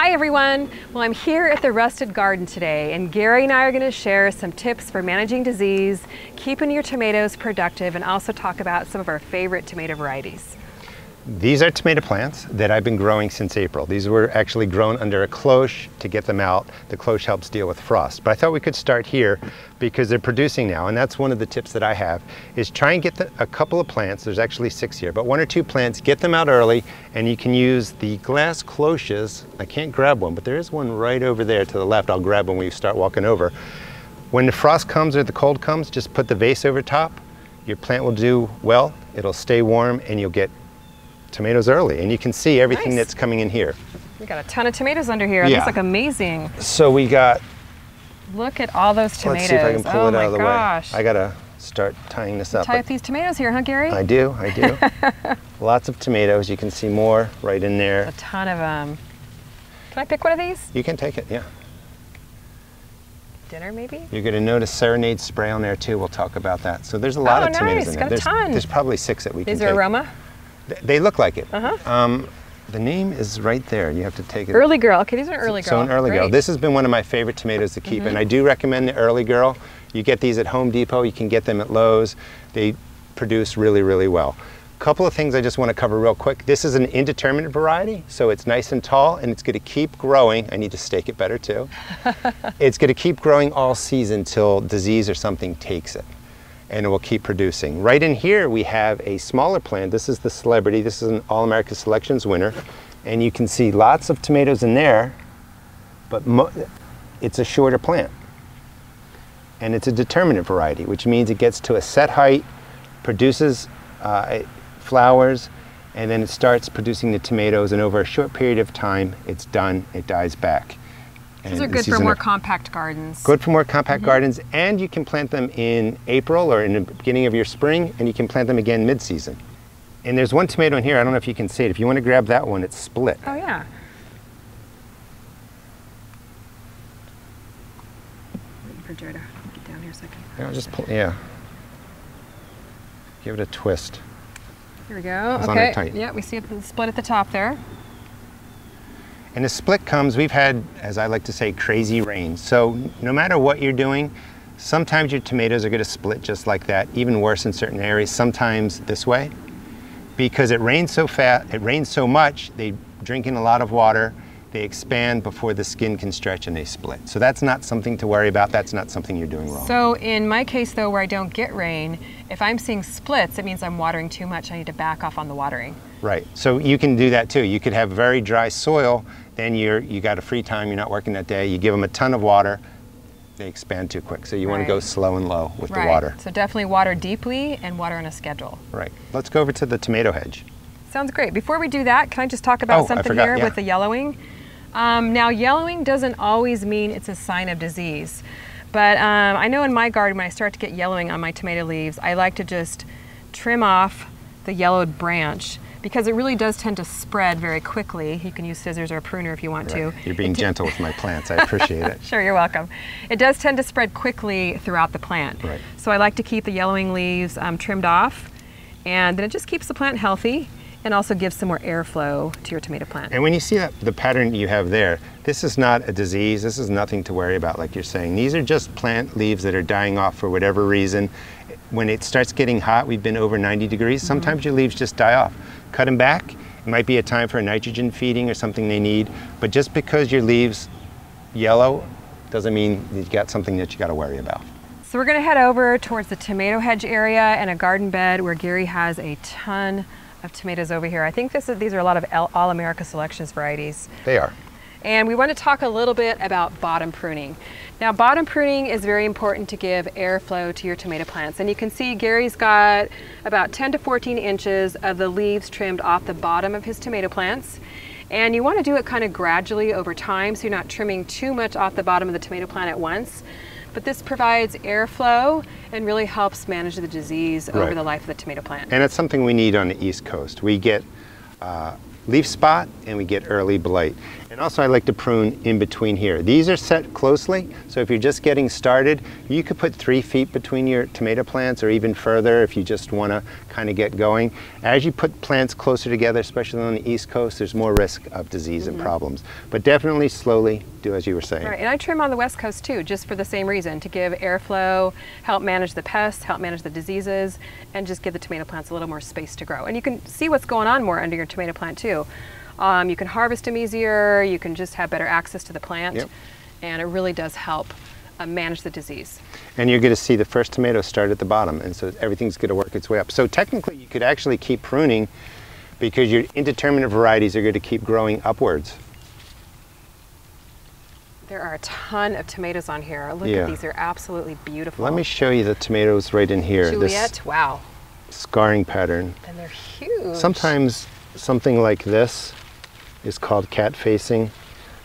Hi everyone! Well, I'm here at the Rusted Garden today, and Gary and I are going to share some tips for managing disease, keeping your tomatoes productive, and also talk about some of our favorite tomato varieties. These are tomato plants that I've been growing since April. These were actually grown under a cloche to get them out. The cloche helps deal with frost. But I thought we could start here because they're producing now, and that's one of the tips that I have, is try and get a couple of plants, there's actually 6 here, but 1 or 2 plants, get them out early, and you can use the glass cloches. I can't grab one, but there is one right over there to the left. I'll grab when we start walking over. When the frost comes or the cold comes, just put the vase over top. Your plant will do well, it'll stay warm, and you'll get tomatoes early, and you can see everything that's coming in here. We got a ton of tomatoes under here. Yeah. These look amazing. So we got, look at all those tomatoes. let's see if I can pull it out of the gosh. way. I gotta start tying this up. Tie up these tomatoes here, huh, Gary? I do. Lots of tomatoes. You can see more right in there. A ton of them. Can I pick one of these? You can take it, yeah. Dinner, maybe? You're gonna notice Serenade spray on there too. We'll talk about that. So there's a lot of tomatoes in there. Got a ton. There's probably 6 that we can take. Is there aroma? They look like it. Uh-huh. The name is right there. You have to take it. Early Girl. Okay, these are Early Girl. So an Early Girl. This has been one of my favorite tomatoes to keep, and I do recommend the Early Girl. You get these at Home Depot. You can get them at Lowe's. They produce really, really well. A couple of things I just want to cover real quick. This is an indeterminate variety, so it's nice and tall, and it's going to keep growing. I need to stake it better too. It's going to keep growing all season till disease or something takes it, and it will keep producing. Right in here we have a smaller plant. This is the Celebrity. This is an All-America Selections winner, and you can see lots of tomatoes in there, but it's a shorter plant. And it's a determinate variety, which means it gets to a set height, produces flowers, and then it starts producing the tomatoes, and over a short period of time it's done, it dies back. These are good for more compact gardens. Good for more compact gardens, and you can plant them in April or in the beginning of your spring, and you can plant them again mid-season. And there's one tomato in here, I don't know if you can see it. If you want to grab that one, it's split. Oh yeah. Waiting for Joe to get down here a second. Yeah, just pull, yeah. Give it a twist. Here we go. It's okay. on there tight. Yeah, we see it split at the top there. And the split comes, we've had, as I like to say, crazy rain. So no matter what you're doing, sometimes your tomatoes are going to split just like that, even worse in certain areas, sometimes this way. Because it rains so fast, it rains so much, they drink in a lot of water, they expand before the skin can stretch and they split. So that's not something to worry about, that's not something you're doing wrong. So in my case though, where I don't get rain, if I'm seeing splits, it means I'm watering too much, I need to back off on the watering. Right, so you can do that too. You could have very dry soil, then you got a free time, you're not working that day, you give them a ton of water, they expand too quick. So you want to go slow and low with the water. So definitely water deeply and water on a schedule. Right, let's go over to the tomato hedge. Sounds great. Before we do that, can I just talk about something here with the yellowing? Now yellowing doesn't always mean it's a sign of disease, but I know in my garden when I start to get yellowing on my tomato leaves, I like to just trim off the yellowed branch, because it really does tend to spread very quickly. You can use scissors or a pruner if you want to. You're being gentle with my plants, I appreciate it. Sure, you're welcome. It does tend to spread quickly throughout the plant. Right. So I like to keep the yellowing leaves trimmed off, and then it just keeps the plant healthy and also gives some more airflow to your tomato plant. And when you see that, the pattern you have there, this is not a disease, this is nothing to worry about like you're saying. These are just plant leaves that are dying off for whatever reason. When it starts getting hot, we've been over 90 degrees, sometimes your leaves just die off. Cut them back, it might be a time for a nitrogen feeding or something they need, but just because your leaves yellow doesn't mean you got something that you got to worry about. So we're going to head over towards the tomato hedge area and a garden bed where Gary has a ton of tomatoes over here. I think these are a lot of All-America Selections varieties. They are. And we want to talk a little bit about bottom pruning. Now, bottom pruning is very important to give airflow to your tomato plants. And you can see Gary's got about 10 to 14 inches of the leaves trimmed off the bottom of his tomato plants. And you want to do it kind of gradually over time, so you're not trimming too much off the bottom of the tomato plant at once. But this provides airflow and really helps manage the disease over the life of the tomato plant. And it's something we need on the East Coast. We get leaf spot and we get early blight. And also I like to prune in between here. These are set closely, so if you're just getting started, you could put 3 feet between your tomato plants or even further if you just want to kind of get going. As you put plants closer together, especially on the East Coast, there's more risk of disease and problems. But definitely slowly do as you were saying. Right, and I trim on the West Coast too, just for the same reason, to give airflow, help manage the pests, help manage the diseases, and just give the tomato plants a little more space to grow. And you can see what's going on more under your tomato plant too. You can harvest them easier, you can just have better access to the plant, and it really does help manage the disease. And you're going to see the first tomato start at the bottom, and so everything's going to work its way up. So technically you could actually keep pruning because your indeterminate varieties are going to keep growing upwards. There are a ton of tomatoes on here. Look at these, they're absolutely beautiful. Let me show you the tomatoes right in here. Juliet, wow. Scarring pattern. And they're huge. Sometimes something like this is called cat facing.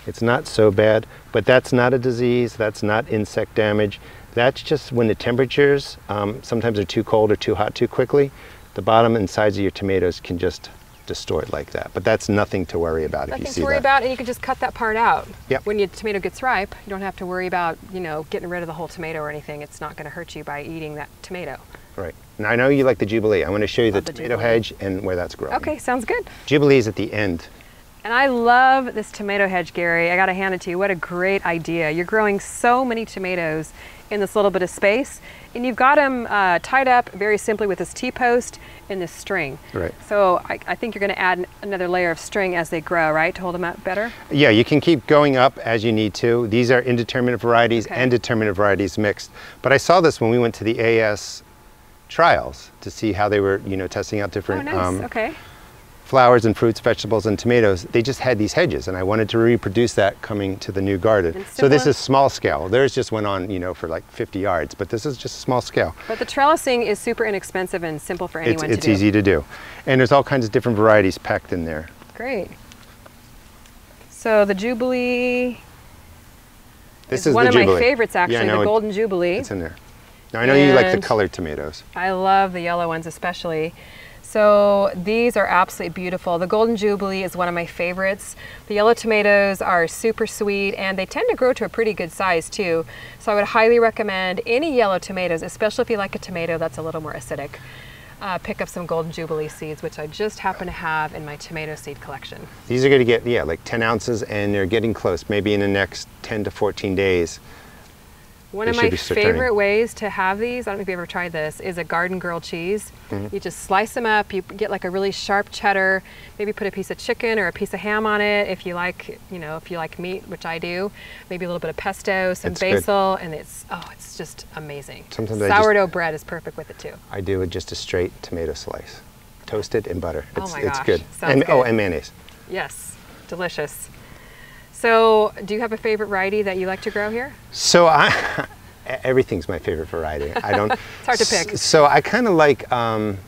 It's not so bad, but that's not a disease, that's not insect damage. That's just when the temperatures sometimes are too cold or too hot too quickly, the bottom and sides of your tomatoes can just distort like that. But that's nothing to worry about if you see that. Nothing to worry about, and you can just cut that part out. Yep. When your tomato gets ripe, you don't have to worry about, you know, getting rid of the whole tomato or anything. It's not going to hurt you by eating that tomato. Right. Now I know you like the Jubilee. I want to show you the tomato hedge and where that's growing. Okay, sounds good. Jubilee is at the end. And I love this tomato hedge, Gary. I got to hand it to you. What a great idea. You're growing so many tomatoes in this little bit of space, and you've got them tied up very simply with this T-post and this string. Right. So I think you're going to add another layer of string as they grow, right, to hold them up better? Yeah, you can keep going up as you need to. These are indeterminate varieties and determinate varieties mixed. But I saw this when we went to the AS trials to see how they were, you know, testing out different flowers and fruits, vegetables, and tomatoes. They just had these hedges, and I wanted to reproduce that coming to the new garden. So this is small scale. Theirs just went on, you know, for like 50 yards, but this is just small scale. But the trellising is super inexpensive and simple for anyone to do. It's easy to do. And there's all kinds of different varieties packed in there. Great. So the Jubilee is one of my favorites, actually, the Golden Jubilee. It's in there. Now I know you like the colored tomatoes. I love the yellow ones especially. So these are absolutely beautiful. The Golden Jubilee is one of my favorites. The yellow tomatoes are super sweet, and they tend to grow to a pretty good size too. So I would highly recommend any yellow tomatoes, especially if you like a tomato that's a little more acidic. Pick up some Golden Jubilee seeds, which I just happen to have in my tomato seed collection. These are going to get, like 10 ounces, and they're getting close, maybe in the next 10 to 14 days. One of my favorite ways to have these, I don't know if you've ever tried this, is a garden grilled cheese. You just slice them up, you get like a really sharp cheddar, maybe put a piece of chicken or a piece of ham on it if you like, you know, if you like meat, which I do. Maybe a little bit of pesto, some basil, and it's just amazing. Sometimes sourdough bread is perfect with it too. I do with just a straight tomato slice, toasted in butter. Oh my gosh, it's good. Sounds good. Oh, and mayonnaise. Yes, delicious. So, do you have a favorite variety that you like to grow here? So everything's my favorite variety. I don't. It's hard to pick. So I kind of like the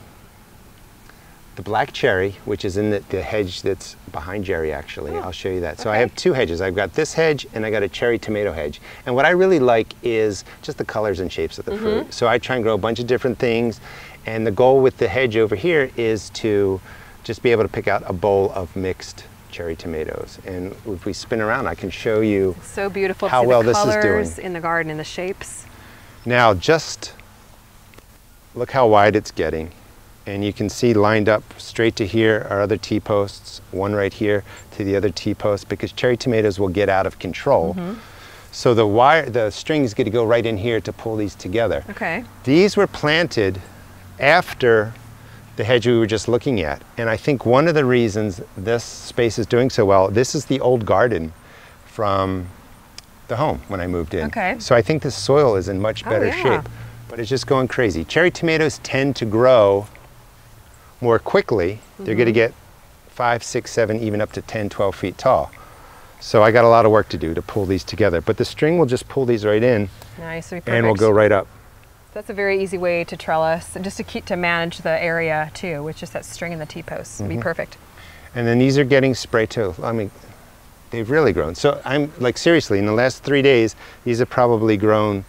black cherry, which is in the hedge that's behind Jerry. Actually, I'll show you that. So I have 2 hedges. I've got this hedge and I got a cherry tomato hedge. And what I really like is just the colors and shapes of the fruit. So I try and grow a bunch of different things. And the goal with the hedge over here is to just be able to pick out a bowl of mixed cherry tomatoes, and if we spin around I can show you so beautiful how well this is doing in the garden and the shapes. Now just look how wide it's getting, and you can see lined up straight to here are other T-posts, one right here to the other T-post, because cherry tomatoes will get out of control. So the string's going to go right in here to pull these together. These were planted after the hedge we were just looking at. And I think one of the reasons this space is doing so well, this is the old garden from the home when I moved in. So I think the soil is in much better shape, but it's just going crazy. Cherry tomatoes tend to grow more quickly. They're going to get 5, 6, 7, even up to 10, 12 feet tall. So I got a lot of work to do to pull these together, but the string will just pull these right in. Nice, and we'll go right up. That's a very easy way to trellis, and just to manage the area too, with just that string and the T-posts. It'd be perfect. And then these are getting spray too. I mean, they've really grown. So I'm like, seriously, in the last 3 days, these have probably grown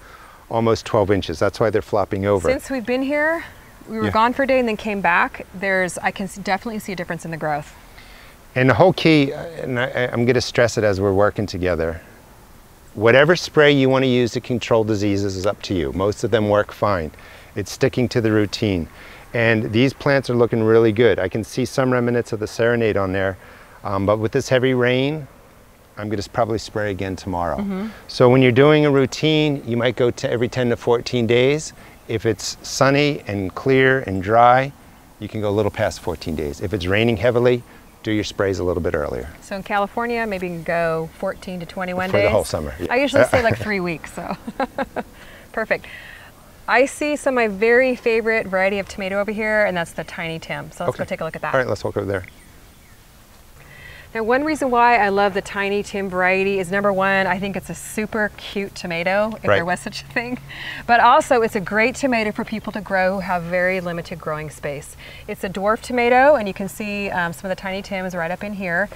almost 12 inches. That's why they're flopping over. Since we've been here, we were gone for a day and then came back. I can definitely see a difference in the growth. And the whole key, and I'm going to stress it as we're working together, whatever spray you want to use to control diseases is up to you. Most of them work fine. It's sticking to the routine. And these plants are looking really good. I can see some remnants of the Serenade on there, but with this heavy rain, I'm going to probably spray again tomorrow. So when you're doing a routine, you might go to every 10 to 14 days. If it's sunny and clear and dry, you can go a little past 14 days. If it's raining heavily, do your sprays a little bit earlier. So in California, maybe you can go 14 to 21 days? For the whole summer. Yeah. I usually say like 3 weeks, so perfect. I see some of my very favorite variety of tomato over here, and that's the Tiny Tim. So let's go take a look at that. All right, let's walk over there. Now, one reason why I love the Tiny Tim variety is, number one, I think it's a super cute tomato, if there was such a thing. But also, it's a great tomato for people to grow who have very limited growing space. It's a dwarf tomato, and you can see some of the Tiny Tims right up in here.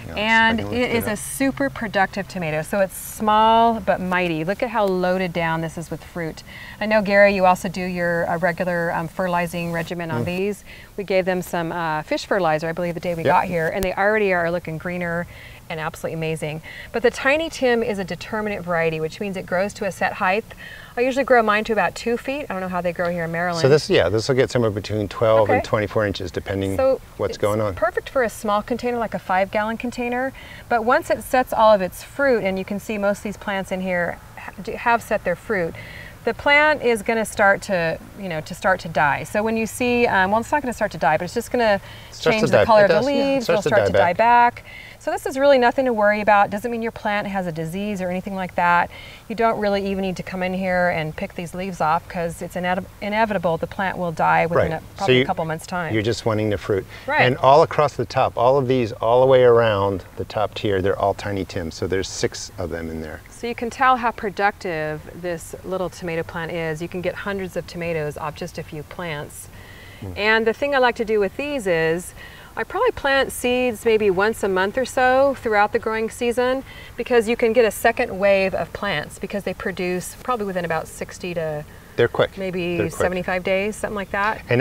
Yeah, and it is a super productive tomato. So it's small but mighty. Look at how loaded down this is with fruit. I know, Gary, you also do your regular fertilizing regimen on these. We gave them some fish fertilizer, I believe, the day we got here, and they already are looking greener and absolutely amazing. But the Tiny Tim is a determinate variety, which means it grows to a set height. I usually grow mine to about 2 feet. I don't know how they grow here in Maryland. So this will get somewhere between 12 and 24 inches, depending what's going on. Perfect for a small container, like a 5-gallon container. But once it sets all of its fruit, and you can see most of these plants in here have set their fruit, the plant is going to start to, start to die. So when you see, well, it's not going to start to die, but it's just going to change the color of the leaves. It'll start to die back. So this is really nothing to worry about. Doesn't mean your plant has a disease or anything like that. You don't really even need to come in here and pick these leaves off, because it's inevitable the plant will die within probably a couple months' time. You're just wanting the fruit. And all across the top, all of these, all the way around the top tier, they're all Tiny Tims. So there's 6 of them in there. So you can tell how productive this little tomato plant is. You can get hundreds of tomatoes off just a few plants. And the thing I like to do with these is, I probably plant seeds maybe once a month or so throughout the growing season, because you can get a second wave of plants, because they produce probably within about 60 to maybe 75 days, something like that. And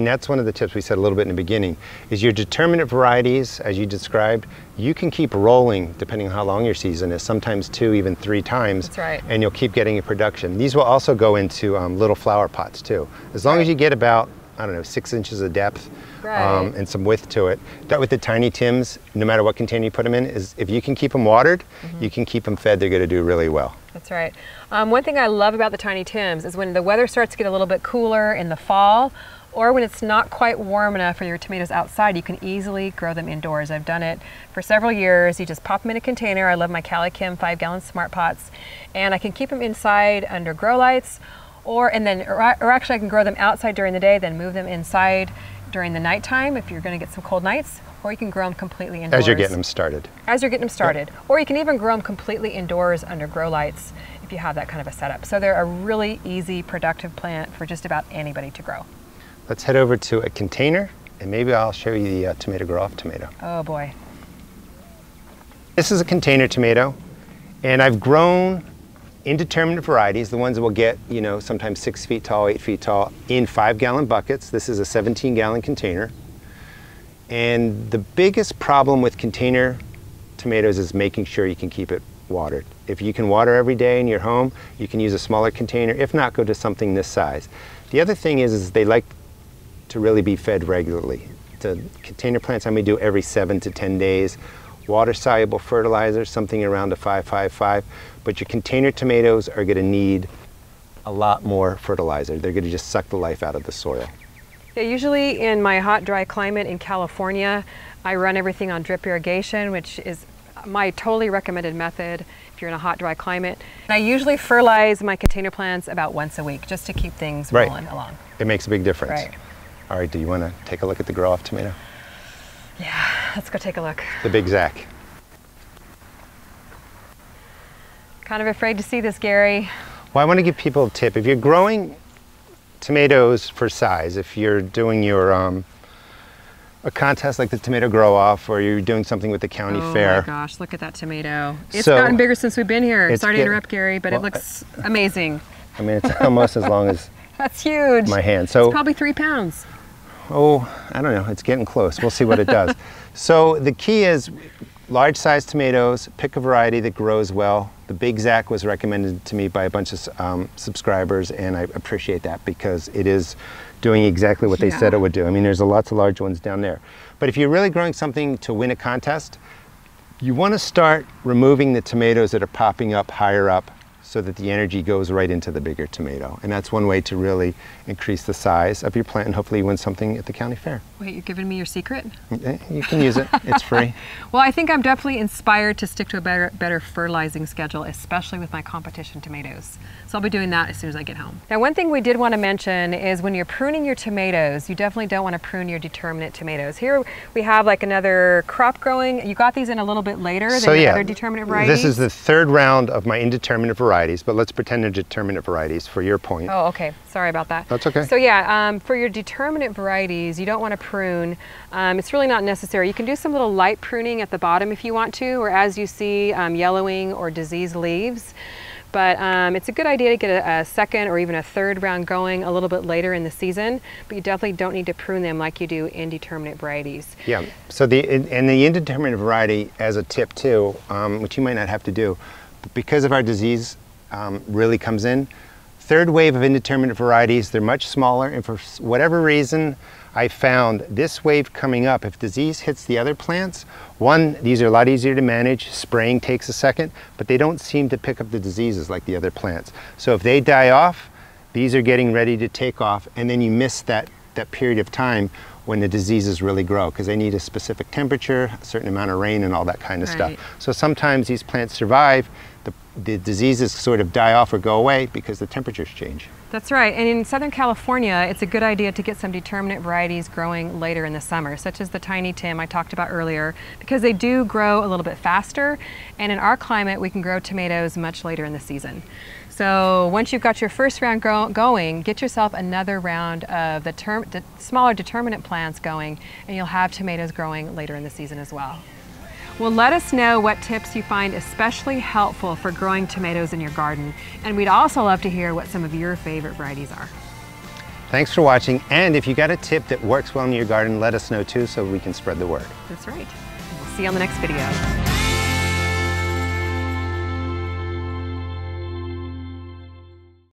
that's one of the tips we said a little bit in the beginning, is your determinate varieties, as you described, you can keep rolling depending on how long your season is, sometimes 2, even 3 times. That's right. And you'll keep getting a production. These will also go into little flower pots too. As long as you get about, I don't know, 6 inches of depth and some width to it. That with the Tiny Tims, no matter what container you put them in, is if you can keep them watered, you can keep them fed, they're going to do really well. That's right. One thing I love about the Tiny Tims is when the weather starts to get a little bit cooler in the fall, or when it's not quite warm enough for your tomatoes outside, you can easily grow them indoors. I've done it for several years. You just pop them in a container. I love my CaliKim 5-gallon smart pots, and I can keep them inside under grow lights, or actually I can grow them outside during the day, then move them inside during the nighttime if you're going to get some cold nights, or you can grow them completely indoors. As you're getting them started. As you're getting them started. Or you can even grow them completely indoors under grow lights if you have that kind of a setup. So they're a really easy, productive plant for just about anybody to grow. Let's head over to a container, and maybe I'll show you the tomato grow-off tomato. Oh boy. This is a container tomato, and I've grown indeterminate varieties, the ones that will get, sometimes 6 feet tall, 8 feet tall, in 5-gallon buckets. This is a 17-gallon container. And the biggest problem with container tomatoes is making sure you can keep it watered. If you can water every day in your home, you can use a smaller container. If not, go to something this size. The other thing is they like to really be fed regularly. The container plants I may do every 7 to 10 days. Water-soluble fertilizer, something around a 5-5-5, but your container tomatoes are going to need a lot more fertilizer. They're going to just suck the life out of the soil. Yeah, usually in my hot, dry climate in California, I run everything on drip irrigation, which is my totally recommended method if you're in a hot, dry climate. And I usually fertilize my container plants about once a week, just to keep things rolling along. It makes a big difference. Right. All right, do you want to take a look at the grow-off tomato? Yeah, let's go take a look. The Big Zac. Kind of afraid to see this, Gary. Well, I want to give people a tip. If you're growing tomatoes for size, if you're doing your a contest like the tomato grow-off, or you're doing something with the county fair. Oh my gosh, look at that tomato. It's gotten bigger since we've been here. Sorry to interrupt, Gary, but it looks amazing. I mean, it's almost as long as that's huge. My hand. So it's probably 3 pounds. oh, I don't know, it's getting close. We'll see what it does. So the key is large size tomatoes, pick a variety that grows well. The Big Zac was recommended to me by a bunch of subscribers, and I appreciate that because it is doing exactly what they said it would do. I mean, there's lots of large ones down there. But if you're really growing something to win a contest, you want to start removing the tomatoes that are popping up higher up so that the energy goes right into the bigger tomato. And that's one way to really increase the size of your plant and hopefully win something at the county fair. Wait, you're giving me your secret? You can use it, it's free. Well, I think I'm definitely inspired to stick to a better fertilizing schedule, especially with my competition tomatoes. So I'll be doing that as soon as I get home. Now, one thing we did want to mention is when you're pruning your tomatoes, you definitely don't want to prune your determinate tomatoes. Here we have like another crop growing. You got these in a little bit later than the other determinate varieties? This is the third round of my indeterminate varieties, but let's pretend they're determinate varieties for your point. Oh, okay. Sorry about that. That's okay. So yeah, for your determinate varieties, you don't want to prune. It's really not necessary. You can do some little light pruning at the bottom if you want to, or as you see yellowing or diseased leaves. But it's a good idea to get a second or even a third round going a little bit later in the season, but you definitely don't need to prune them like you do indeterminate varieties. Yeah, so the indeterminate variety, as a tip too, which you might not have to do, but because of our disease really comes in, third wave of indeterminate varieties, they're much smaller, and for whatever reason, I found this wave coming up, if disease hits the other plants, one, these are a lot easier to manage, spraying takes a second, but they don't seem to pick up the diseases like the other plants. So if they die off, these are getting ready to take off, and then you miss that period of time when the diseases really grow, because they need a specific temperature, a certain amount of rain, and all that kind of stuff. So sometimes these plants survive, the diseases sort of die off or go away because the temperatures change. That's right, and in Southern California, it's a good idea to get some determinate varieties growing later in the summer, such as the Tiny Tim I talked about earlier, because they do grow a little bit faster, and in our climate, we can grow tomatoes much later in the season. So once you've got your first round going, get yourself another round of the smaller determinate plants going, and you'll have tomatoes growing later in the season as well. Well, let us know what tips you find especially helpful for growing tomatoes in your garden. And we'd also love to hear what some of your favorite varieties are. Thanks for watching. And if you got a tip that works well in your garden, let us know too so we can spread the word. That's right. We'll see you on the next video.